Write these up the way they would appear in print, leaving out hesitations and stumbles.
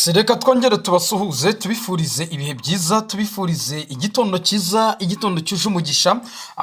Reka twongere tubasuhuze tubifurize ibihe byiza tubifurize igitondo cyiza igitondo cyuje umugisha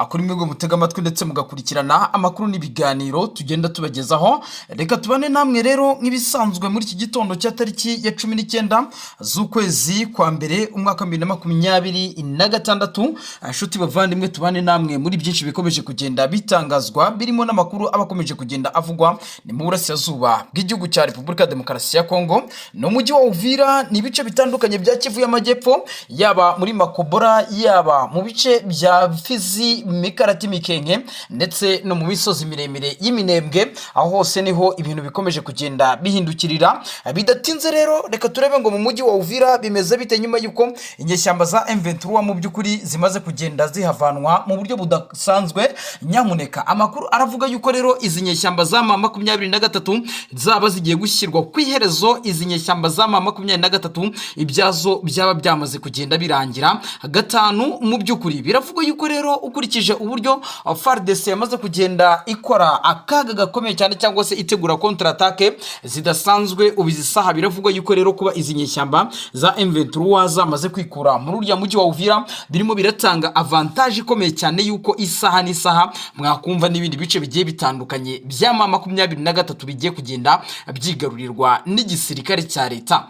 kuri mwebwe mutega amatwi ndetse mugakurikirana amakuru n'ibiganiro tugenda tubagezaho. Reka tubane namwe rero nk'ibisanzwe muri iki gitondo cya tariki ya 19 z'ukwezi kwa mbere umwaka 2026. Inshuti bavandimwe, tubane namwe muri byinshi bikomeje kugenda bitangazwa birimo n'amakuru abakomeje kugenda avugwa ni mu burasirazuba bw'igihugu cya Repubulika ya Demokarasi ya Kongo no mujyi wa Uvira ni ibice bitandukanye bya Kivu y'Amajyepfo, yaba muri Makobora, yaba mu bice bya Fizi, Mikarati, Mikenke ndetse no mu misozi miremire y'Iminembwe. Aho hose niho ibintu bikomeje kugenda bihindukirira. Bidatinze rero reka turebe ngo mu mujyi wa Uvira bimeze bite nyuma yuko inyeshyamba za M23 mu by'ukuri zimaze kugenda zihavanwa mu buryo budasanzwe. Nyamuneka amakuru aravuga yuko rero izi nyeshyamba za M23 zaba zigiye gushyirwa ku iherezo. Izi nyeshyamba za M23 ibyazo byaba byamaze kugenda birangira. Gatanu mu by'ukuri biravugwa yuko rero ukurikije uburyo FARDC yamaze kugenda ikora akaga gakomeye cyane cyangwa se itegura contre attaque zidasanzwe ubizisaha, biravugwa yuko rero kuba izi nyeshyamba za M23 zamaze kwikura muri uriya mujyi wa Uvira birimo biratanga avantage ikomeye cyane yuko isaha n'isaha mwakumva n'ibindi bice bigiye bitandukanye bya M23 bigiye kugenda byigarurirwa n'igisirikare cya leta.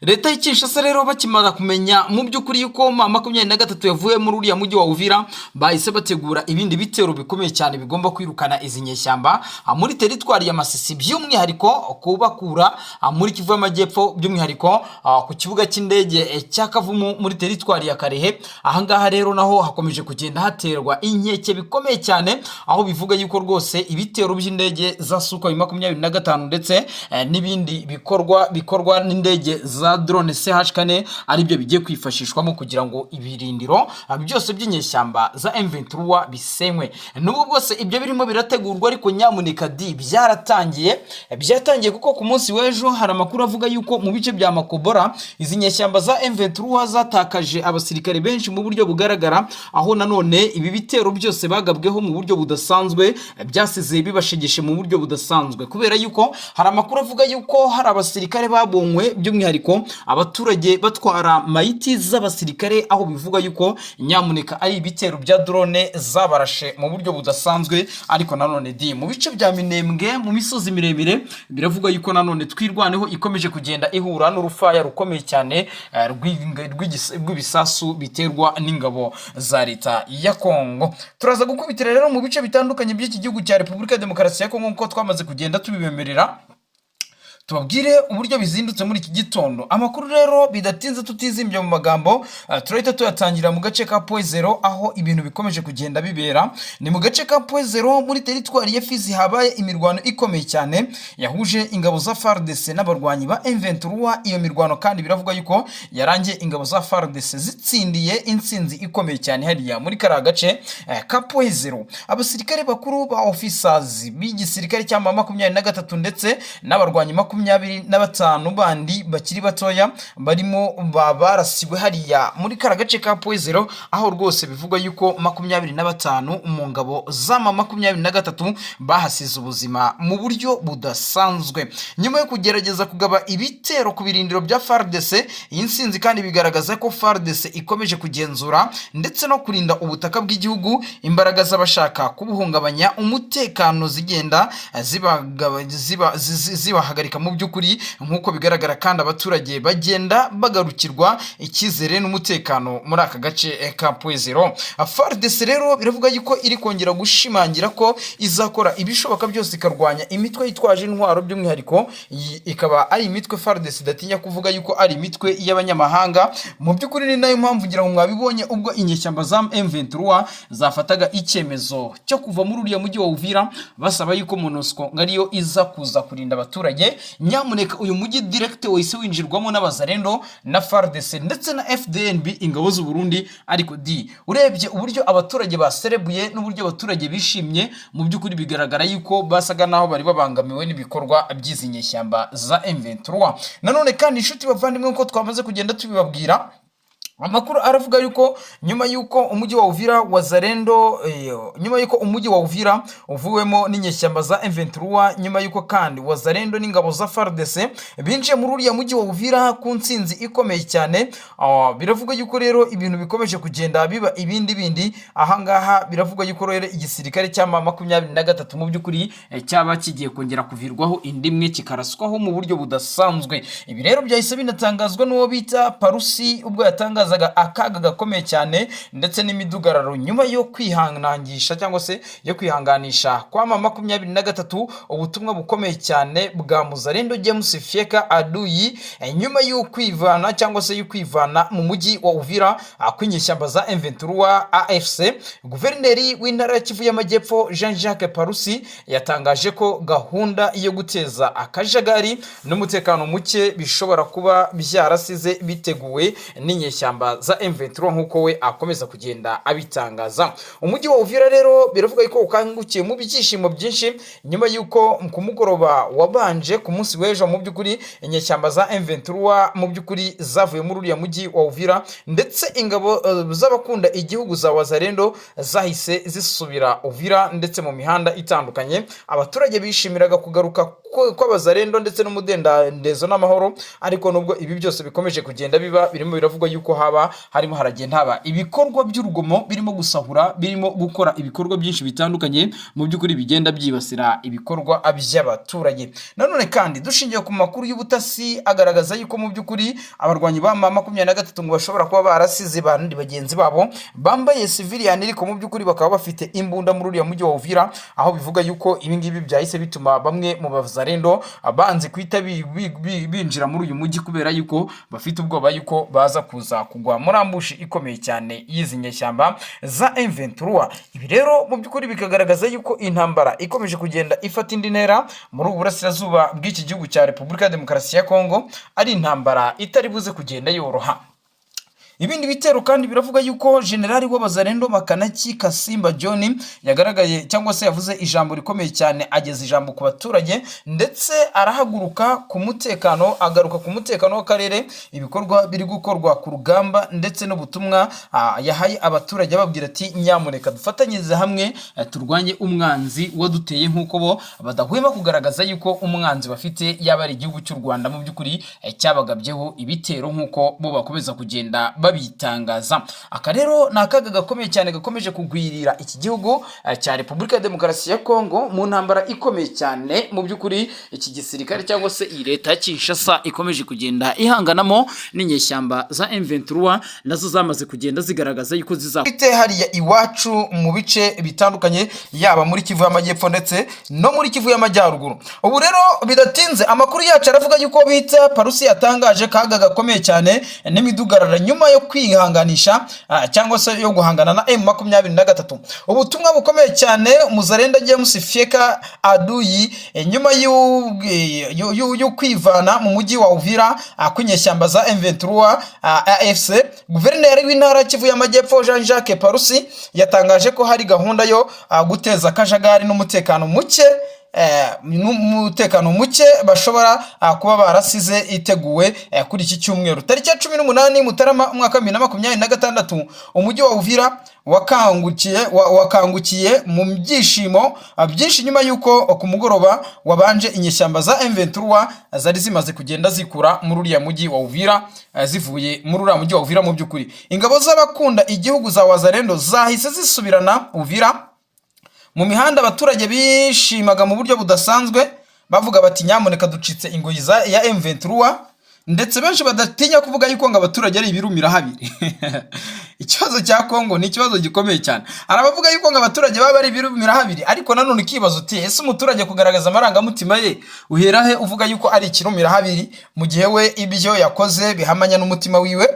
Leta y'Kinshasa rero bakimara kumenya mu by'ukuri yuko M23 yavuye muri uriya mujyi wa Uvira, bahise bategura ibindi bitero bikomeye cyane bigomba kwirukana izi nyeshyamba muri teritwari ya Masisi, by'umwihariko kubakura muri Kivu y'Amajyepfo, by'umwihariko ku kibuga cy'indege cya Kavumu muri teritwari ya Karehe. Ahangaha rero naho hakomeje kugenda haterwa inkeke bikomeye cyane, aho bivuga yuko rwose ibitero by'indege za Sukhoi 25 ndetse n'ibindi bikorwa n'indege za drone CH4 ari byo bigiye kwifashishwamo kugira ngo ibirindiro byose by'inyeshyamba za M23 bisenywe. Nubwo bwose ibyo birimo birategurwa, ariko nyamuneka byatangiye kuko ku munsi w'ejo hari amakuru avuga yuko mu bice bya Makobora izi nyeshyamba za M23 zatakaje abasirikare benshi mu buryo bugaragara, aho nanone ibi bitero byose bagabweho mu buryo budasanzwe byasize bibashegeshe mu buryo budasanzwe, kubera yuko hari amakuru avuga yuko hari abasirikare babonywe, by'umwihariko abaturage batwara mayiti z'abasirikare, aho bivuga yuko nyamuneka ari ibitero bya drone zabarashe mu buryo budasanzwe. Ariko nanone mu bice bya Minembwe mu misozi miremire biravuga yuko nanone twirwaneho ikomeje kugenda ihura n'urufaya rukomeye cyane rw'ibisasu biterwa n'ingabo za leta ya Kongo. Turaza gukubitira rero mu bice bitandukanye by'iki gihugu cya Repubulika ya Demokarasi ya Kongo nkuko twamaze kugenda tubibemerera, tubabwire uburyo bizindutse muri iki gitondo. Amakuru rero bidatinze tutizimbye mu magambo, turahita tuyatangira mu gace ka Poezero, aho ibintu bikomeje kugenda bibera. Ni mu gace ka Poezero muri teritwari ya Fizi habaye imirwano ikomeye cyane yahuje ingabo za FARDC n'abarwanyi ba M23. Iyo mirwano kandi biravuga yuko yarangiye ingabo za FARDC zitsindiye intsinzi ikomeye cyane hariya muri kara gace ka Poezero. Abasirikare bakuru ba officers b'igisirikare cya M23 ndetse n'abarwanyi 25 bandi bakiri batoya barimo barasiwe hariya muri kara gace ka Poezero, aho rwose bivugwa yuko 25 mu ngabo za M23 bahasize ubuzima mu buryo budasanzwe nyuma yo kugerageza kugaba ibitero ku birindiro bya FARDC. Iyi nsinzi kandi bigaragaza ko FARDC ikomeje kugenzura ndetse no kurinda ubutaka bw'igihugu. Imbaraga z'abashaka kubuhungabanya umutekano zigenda zibahagarika mu by'ukuri, nk'uko bigaragara kandi abaturage bagenda bagarukirwa icyizere n'umutekano muri aka gace ka Poezero. FARDC rero biravuga yuko iri kongera gushimangira ko izakora ibishoboka byose ikarwanya imitwe yitwaje intwaro, by'umwihariko ikaba ari imitwe FARDC idatinya kuvuga yuko ari imitwe y'abanyamahanga. Mu by'ukuri ni nayo mpamvu ngira ngo mwabibonye ubwo inyeshyamba za M23 zafataga icyemezo cyo kuva muri uriya mujyi wa Uvira basaba yuko MONUSCO ngariyo iza kuza kurinda abaturage. Nyamuneka uyu mujyi direct wese winjirwamo n'abazarendo na FARDC ndetse na FDNB ingabo z'u Burundi. Ariko urebye uburyo abaturage baserebuye n'uburyo abaturage bishimye, mu by'ukuri bigaragara yuko basaga naho bari babangamiwe n'ibikorwa by'izi nyeshyamba za M23. Nanone kandi inshuti bavandimwe, uko twamaze kugenda tubibabwira, Amakuru aravuga yuko nyuma yuko umujyi wa Uvira Wazalendo nyuma yuko umujyi wa Uvira uvuwemo n'inyeshyamba za M23, nyuma yuko kandi Wazalendo n'ingabo za FARDC binjiye muri uriya mujyi wa Uvira ku ntsinzi ikomeye cyane. Biravuga yuko rero ibintu bikomeje kugenda biba ibindi ahangaha. Biravuga yuko rero igisirikare cya 23 mu by'ukuri cyaba kigiye kongera kuvirwaho indimwe kikaraswaho mu buryo budasanzwe. Ibi rero byahise binatangazwa n'uwo bita Parusi ubwo yatangazaga akaga gakomeye cyane ndetse n'imidugararo nyuma yo kwihanganisha cyangwa se yo kwihanganisha kwa 23 ubutumwa bukomeye cyane bwa Muzalendo James Fieka Aduyi nyuma yo kwivana cyangwa se yo kwivana mu mujyi wa Uvira kwinyeshyamba za M23 AFC. Guverineri w'intara ya Kivu y'Amajyepfo Jean-Jacques Parusi yatangaje ko gahunda yo guteza akajagari n'umutekano muke bishobora kuba byarasize biteguwe n'inyeshyamba za M23 nkuko we akomeza kugenda abitangaza. Umujyi wa Uvira rero biravuga ko ukangukiye mu byishimo byinshi nyuma yuko ku mugoroba wabanje ku munsi w'ejo mu by'ukuri inyeshyamba za M23 mu by'ukuri zavuye muri uriya mujyi wa Uvira, ndetse ingabo z'abakunda igihugu za Wazalendo zahise zisubira Uvira ndetse mu mihanda itandukanye. Abaturage bishimiraga kugaruka kw'Abazalendo ndetse n'umudendezo n'amahoro, ariko nubwo ibi byose bikomeje kugenda biba birimo biravugwa yuko harimo haragenda haba ibikorwa by'urugomo, birimo gusahura, birimo gukora ibikorwa byinshi bitandukanye mu by'ukuri bigenda byibasira ibikorwa by'abaturage. Nanone kandi dushingiye ku makuru y'ubutasi agaragaza yuko mu by'ukuri abarwanyi ba 23 ngo bashobora kuba barasize bandi bagenzi babo bambaye civilian, ariko mu by'ukuri bakaba bafite imbunda muri uriya mujyi wa Uvira, aho bivuga yuko ibi ngibi byahise bituma bamwe mu Bazalendo abanze kwita binjira muri uyu mujyi kubera yuko bafite ubwoba yuko baza kuza kugwa muri ambushi ikomeye cyane y'izi nyeshyamba za M23. Ibi rero mu by'ukuri bikagaragaza yuko intambara ikomeje kugenda ifata indi ntera muri uburasirazuba bw'iki gihugu cya Repubulika ya Demokarasi ya Kongo, ari intambara itari buze kugenda yoroha. Ibindi bitero kandi biravuga yuko generali w'Abazalendo Makanaki Kasimba John yagaragaye cyangwa se yavuze ijambo rikomeye cyane, ageza ijambo ku baturage ndetse arahaguruka ku mutekano, agaruka ku mutekano w'akarere, ibikorwa biri gukorwa ku rugamba ndetse n'ubutumwa yahaye abaturage ababwira ati nyamuneka dufatanyirize hamwe turwanye umwanzi waduteye, nkuko bo badahwema kugaragaza yuko umwanzi bafite yaba ari igihugu cy'u Rwanda mu by'ukuri cyabagabyeho ibitero nkuko bo bakomeza kugenda babitangaza. Aka rero ni akaga gakomeye cyane gakomeje kugwirira iki gihugu cya Repubulika ya Demokarasi ya Kongo mu ntambara ikomeye cyane mu by'ukuri iki gisirikare cyangwa se iyi leta ya Kinshasa ikomeje kugenda ihanganamo n'inyeshyamba za M23 nazo zamaze kugenda zigaragaza yuko zizafite hariya iwacu mu bice bitandukanye, yaba muri Kivu y'Amajyepfo ndetse no muri Kivu y'Amajyaruguru. Ubu rero bidatinze amakuru yacu aravuga yuko bita Parusi yatangaje kaga gakomeye cyane n'imidugarara nyuma yo kwihanganisha cyangwa se yo guhangana na M23. Ubutumwa bukomeye cyane Muzalendo James Fieka Aduyi nyuma yo kwivana mu mujyi wa Uvira kwinyeshyamba za M23 AFC. Guverineri w'intara Kivu y'Amajyepfo Jean-Jacques Parusi yatangaje ko hari gahunda yo guteza akajagari n'umutekano muke bashobora kuba barasize iteguwe kuri iki cyumweru tariki ya 18 Mutarama umwaka 2026. Umujyi wa Uvira wakangukiye mu byishimo byinshi nyuma yuko ku mugoroba wabanje inyeshyamba za M23 zari zimaze kugenda zikura muri uriya mujyi wa Uvira, zivuye muri uriya mujyi wa Uvira. Mu by'ukuri ingabo z'abakunda igihugu za Wazalendo zahise zisubirana Uvira. Mu mihanda abaturage bishimaga mu buryo budasanzwe bavuga bati nyamuneka ducitse ingoyi ya M23, ndetse benshi badatinya kuvuga yuko ngo abaturage ari ibirumira habiri. Ikibazo cya Kongo ni ikibazo gikomeye cyane. Arabavuga yuko ngo abaturage baba ari ibirumira habiri, ariko nanone ikibazo uti ese umuturage kugaragaza amarangamutima ye uherahe uvuga yuko ari ikirumira habiri mu gihe we ibyo yakoze bihamanya n'umutima wiwe.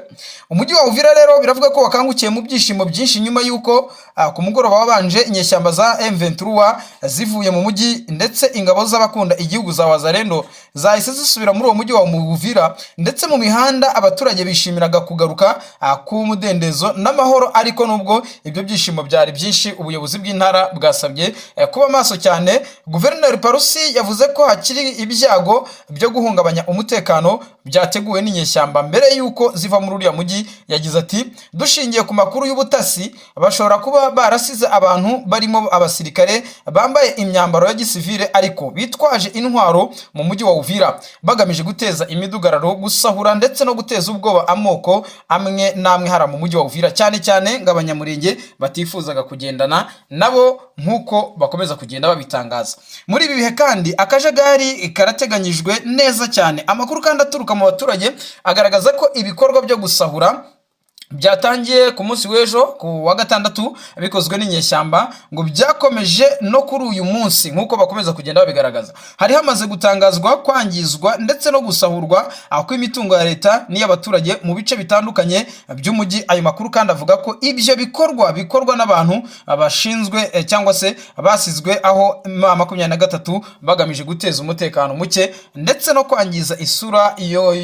Umujyi wa Uvira rero biravuga ko wakangukiye mu byishimo byinshi nyuma yuko ku mugoroba wabanje inyeshyamba za M23 zivuye mu mujyi, ndetse ingabo z'abakunda igihugu za Wazalendo zahise zisubira muri uwo mujyi wa Uvira ndetse mu mihanda abaturage bishimiraga kugaruka ku mudendezo n'amahoro. Ariko nubwo ibyo byishimo byari byinshi, ubuyobozi bw'intara bwasabye kuba maso cyane. Guverineri Parusi yavuze ko hakiri ibyago byo guhungabanya umutekano byateguwe n'inyeshyamba mbere y'uko ziva muri uriya mujyi. Yagize ati dushingiye ku makuru y'ubutasi bashobora kuba barasize abantu barimo abasirikare bambaye imyambaro ya gisivile ariko bitwaje intwaro mu mujyi wa Uvira bagamije guteza imidugararo, gusahura ndetse no guteza ubwoba amoko amwe namwe hara mu mujyi wa Uvira, cyane cyane ng'abanyamurenge batifuzaga kugendana nabo nk'uko bakomeza kugenda babitangaza. Muri ibi bihe kandi akajagari karateganyijwe neza cyane. Amakuru kandi aturuka mu baturage agaragaza ko ibikorwa byo gusahura byatangiye ku munsi w'ejo ku wa gatandatu bikozwe n'inyeshyamba ngo byakomeje no kuri uyu munsi nk'uko bakomeza kugenda babigaragaza. Hari hamaze gutangazwa kwangizwa ndetse no gusahurwa kw'imitungo ya leta n'iy'abaturage mu bice bitandukanye by'umujyi. Ayo makuru kandi avuga ko ibyo bikorwa n'abantu bashinzwe cyangwa se basizwe aho M23 bagamije guteza umutekano muke ndetse no kwangiza isura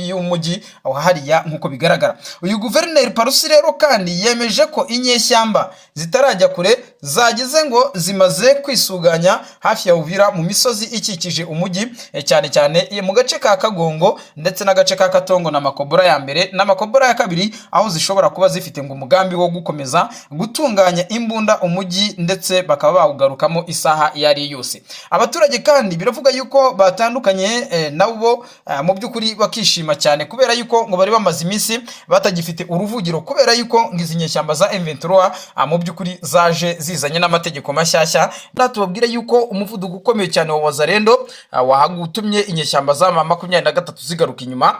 y'umujyi aho hariya nk'uko bigaragara. Uyu Guverineri Parusi rero kandi yemeje ko inyeshyamba zitarajya kure zagize ngo zimaze kwisuganya hafi ya Uvira mu misozi ikikije umujyi, cyane cyane mu gace ka Kagongo ndetse n'agace ka Katongo na Makobora ya mbere na Makobora ya kabiri, aho zishobora kuba zifite ngo umugambi wo gukomeza gutunganya imbunda umujyi ndetse bakaba bawugarukamo isaha yari yose. Abaturage kandi biravuga yuko batandukanye nabo mu by'ukuri bakishima cyane kubera yuko ngo bari bamaze iminsi batagifite uruvugiro kubera yuko ngizi nyeshyamba za M23 mu by'ukuri zaje zizanye n'amategeko mashyashya. Natubabwire yuko umuvuduko ukomeye cyane wa Wazalendo wahagutumye inyeshyamba za M23 zigaruka inyuma.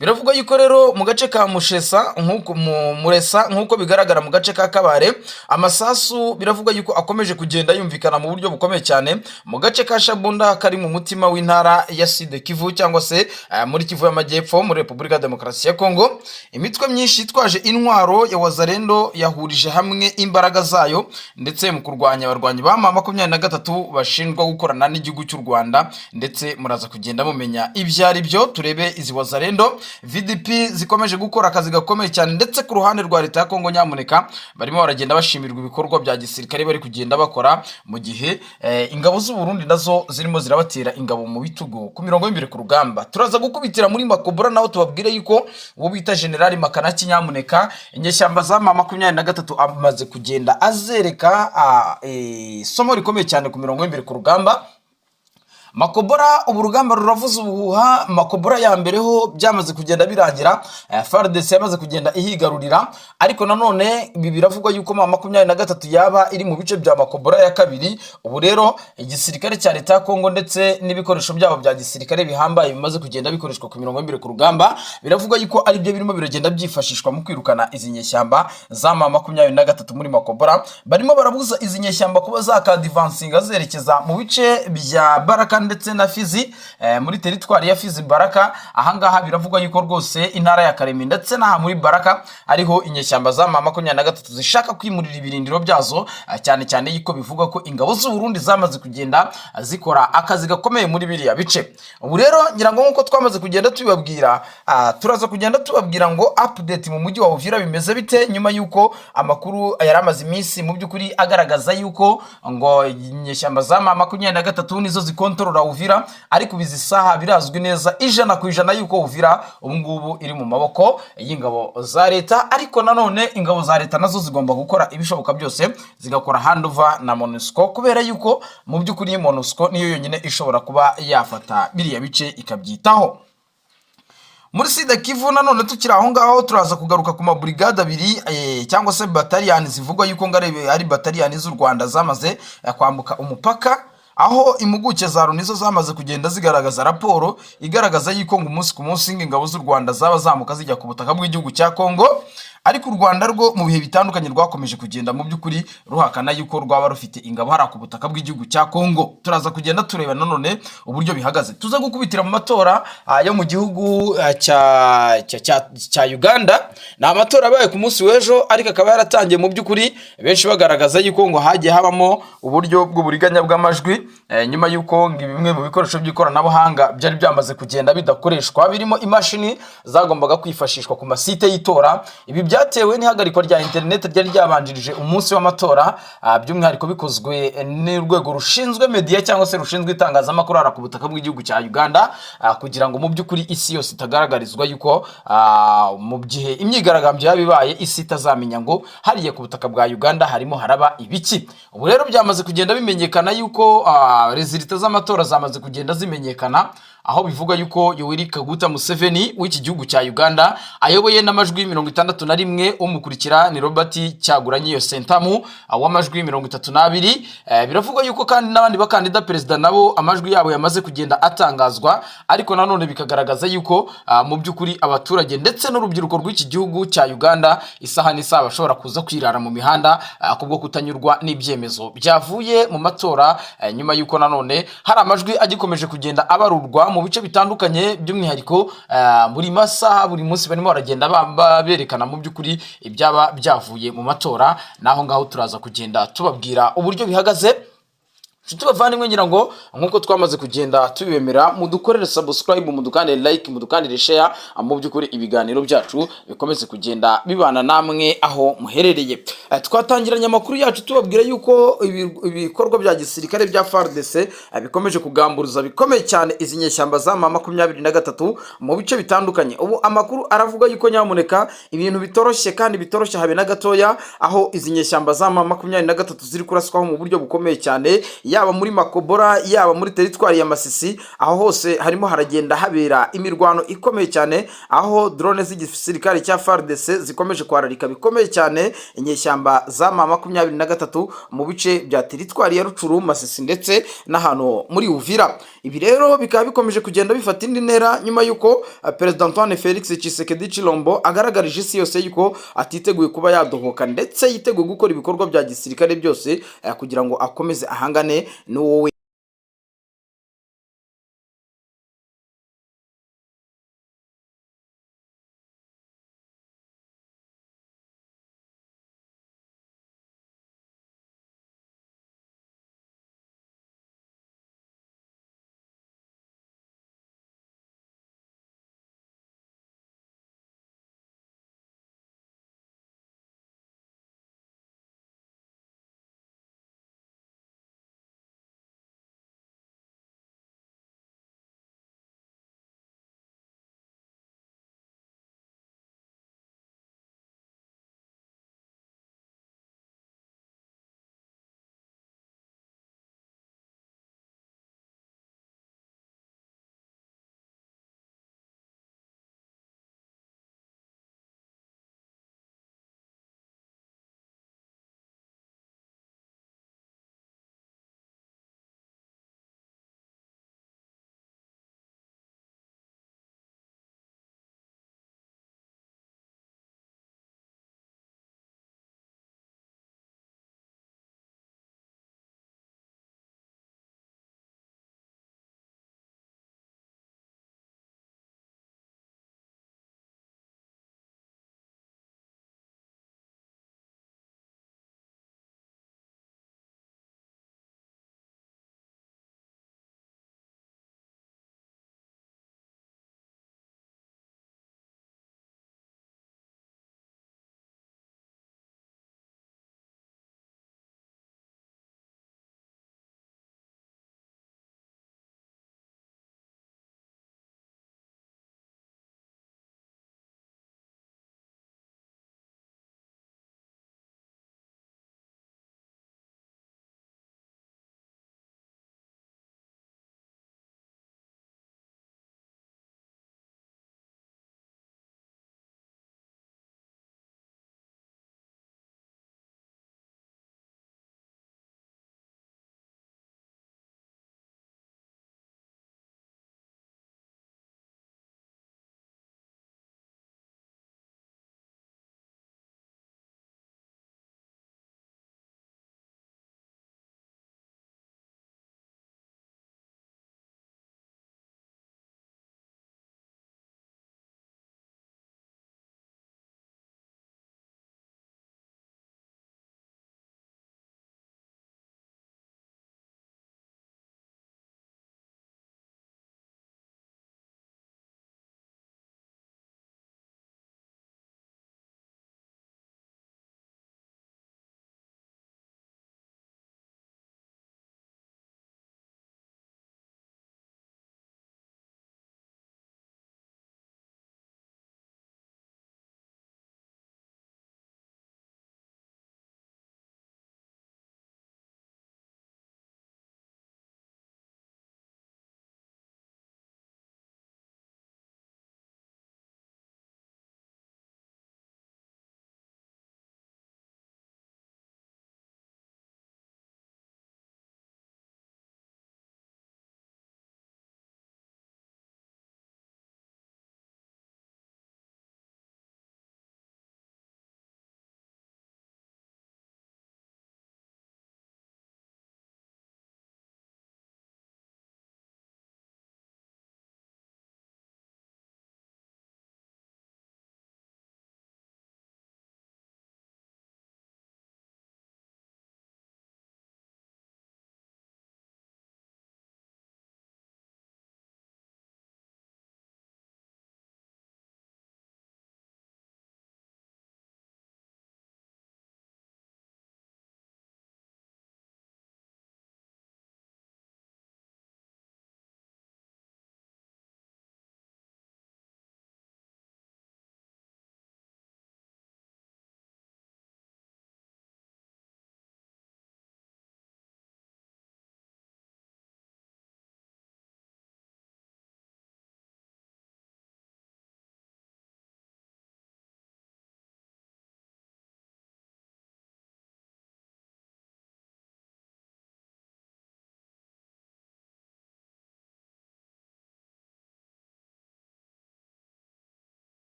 Biravugwa yuko rero mu gace ka Mushesa nk'uko Muresa nk'uko bigaragara mu gace ka Kabare amasasu biravugwa yuko akomeje kugenda yumvikana mu buryo bukomeye cyane mu gace ka Shabunda kari mu mutima w'intara ya Sud Kivu cyangwa se muri Kivu y'Amajyepfo muri Repubulika Demokarasi ya Kongo. Imitwe myinshi itwaje intwaro ya Wazalendo yahurije hamwe imbaraga zayo ndetse mu kurwanya abarwanyi ba M23 bashinjwa gukorana n'igihugu cy'u Rwanda, ndetse muraza kugenda mumenya ibyari byo. Turebe izi Wazalendo VDP zikomeje gukora akazi gakomeye cyane ndetse ku ruhande rwa leta ya Kongo nyamuneka barimo baragenda bashimirwa ibikorwa bya gisirikare bari kugenda bakora mu gihe ingabo z'u Burundi nazo zirimo zirabatera ingabo mu bitugu ku mirongo y'imbere ku rugamba. Turaza gukubitira muri Makobora naho tubabwire yuko uwo bita General Makanaki nyamuneka inyeshyamba za M23 amaze kugenda azereka somo rikomeye cyane ku mirongo y'imbere ku rugamba. Makobora ubu rugamba ruravuza ubuhuha. Makobora ya mbere ho byamaze kugenda birangira, FARDC yamaze kugenda ihigarurira, ariko nanone biravugwa yuko M23 yaba iri mu bice bya Makobora ya kabiri. Ubu rero igisirikare cya leta ya Kongo ndetse n'ibikoresho byabo bya gisirikare bihambaye bimaze kugenda bikoreshwa ku mirongo y'imbere ku rugamba. Biravugwa yuko ari byo birimo biragenda byifashishwa mu kwirukana izi nyeshyamba za M23 muri Makobora. Barimo barabuza izi nyeshyamba kuba zakadivansinga zerekeza mu bice bya Baraka ndetse na Fizi muri teritwari ya Fizi Baraka. Ahangaha biravugwa yuko rwose intara ya Karemi ndetse n'aha muri Baraka ariho inyeshyamba za M23 zishaka kwimurira ibirindiro byazo, cyane cyane yuko bivugwa ko ingabo z'u Burundi zamaze kugenda zikora akazi gakomeye muri biriya bice. Ubu rero ngira ngo nkuko twamaze kugenda tubabwira, turaza kugenda tubabwira ngo update mu mujyi wa Uvira bimeze bite nyuma yuko amakuru yaramaze iminsi mu by'ukuri agaragaza yuko ngo inyeshyamba za M23 nizo zikontorora Uvira, ariko bizi saha birazwi neza 100% yuko Uvira ubu ngubu iri mu maboko y'ingabo za leta. Ariko nanone ingabo za leta nazo zigomba gukora ibishoboka byose zigakora handover na MONUSCO kubera yuko mu by'ukuri MONUSCO niyo yonyine ishobora kuba yafata biriya bice ikabyitaho. Muri Sud Kivu nanone tukiri aho ngaho turaza kugaruka ku mabrigade abiri cyangwa se battalion zivugwa yuko ngare ari battalion z'u Rwanda zamaze kwambuka umupaka, aho impuguke za Loni zo zamaze kugenda zigaragaza raporo igaragaza yuko ngo umunsi ku munsi ingabo z'u Rwanda zaba zamuka zijya ku butaka bw'igihugu cya Kongo. ariko u Rwanda rwo mu bihe bitandukanye rwakomeje kugenda mu by'ukuri ruhakana yuko rwaba rufite ingabo hara ku butaka bw'igihugu cya Kongo. Turaza kugenda tureba nanone uburyo bihagaze. Tuza gukubitira mu matora yo mu gihugu cya Uganda. Ni amatora abaye ku munsi w'ejo, ariko akaba yaratangiye mu by'ukuri benshi bagaragaza yuko ngo hagiye habamo uburyo bw'uburiganya bw'amajwi, nyuma yuko bimwe mu bikoresho by'ikoranabuhanga byari byamaze kugenda bidakoreshwa, birimo imashini zagombaga kwifashishwa ku masite y'itora. Ibi byatewe n'ihagarikwa rya internet ryari ryabanjirije umunsi w'amatora, by'umwihariko bikozwe n'urwego rushinzwe media cyangwa se rushinzwe itangazamakuru hara ku butaka bw'igihugu cya Uganda, kugira ngo mu by'ukuri isi yose itagaragarizwa yuko mu gihe imyigaragambyo yabibaye isi itazamenya ngo hariye ku butaka bwa Uganda harimo haraba ibiki. Ubu rero byamaze kugenda bimenyekana yuko resultat z'amatora zamaze kugenda zimenyekana, aho bivuga yuko Yoweri Kaguta Museveni w'iki gihugu cya Uganda ayoboye n'amajwi 61, umukurikira ni Robert Kyagulanyi Sentamu w'amajwi 32. Biravuga yuko kandi n'abandi bakandida perezida nabo amajwi yabo yamaze kugenda atangazwa, ariko nanone bikagaragaza yuko mu by'ukuri abaturage ndetse n'urubyiruko rw'iki gihugu cya Uganda isaha n'isaha bashobora kuza kwirara mu mihanda kubwo kutanyurwa n'ibyemezo byavuye mu matora, nyuma yuko nanone hari amajwi agikomeje kugenda abarurwa mu bice bitandukanye, by'umwihariko muri masaha buri munsi barimo baragenda berekana mu by'ukuri ibyaba byavuye mu matora. Naho ngaho turaza kugenda tubabwira uburyo bihagaze. Nshuti bavandimwe, ngira ngo nkuko twamaze kugenda tubibemera, mudukorere subscribe, mudukandire like, mudukandire share, mu by'ukuri ibiganiro byacu bikomeze kugenda bibana namwe aho muherereye. Twatangiranye amakuru yacu tubabwira yuko ibikorwa bya gisirikare bya FARDC bikomeje kugamburuza bikomeye cyane izi nyeshyamba za M23 mu bice bitandukanye. Ubu amakuru aravuga yuko nyamuneka ibintu bitoroshye kandi bitoroshye habe na gatoya, aho izi nyeshyamba za M23 ziri kuraswaho mu buryo bukomeye cyane, yaba muri Makobora, yaba muri teritwari ya Masisi. Aho hose harimo haragenda habera imirwano ikomeye cyane, aho drone z'igisirikare cya FARDC zikomeje kwararika bikomeye cyane inyeshyamba za M23 mu bice bya teritwari ya Rucuru, Masisi ndetse n'ahantu muri Uvira. Ibi rero bikaba bikomeje kugenda bifata indi ntera nyuma yuko President Antoine Felix Tshisekedi Tshilombo agaragarije isi yose yuko atiteguye kuba yadohoka ndetse yiteguye gukora ibikorwa bya gisirikare byose kugira ngo akomeze ahangane n'uwo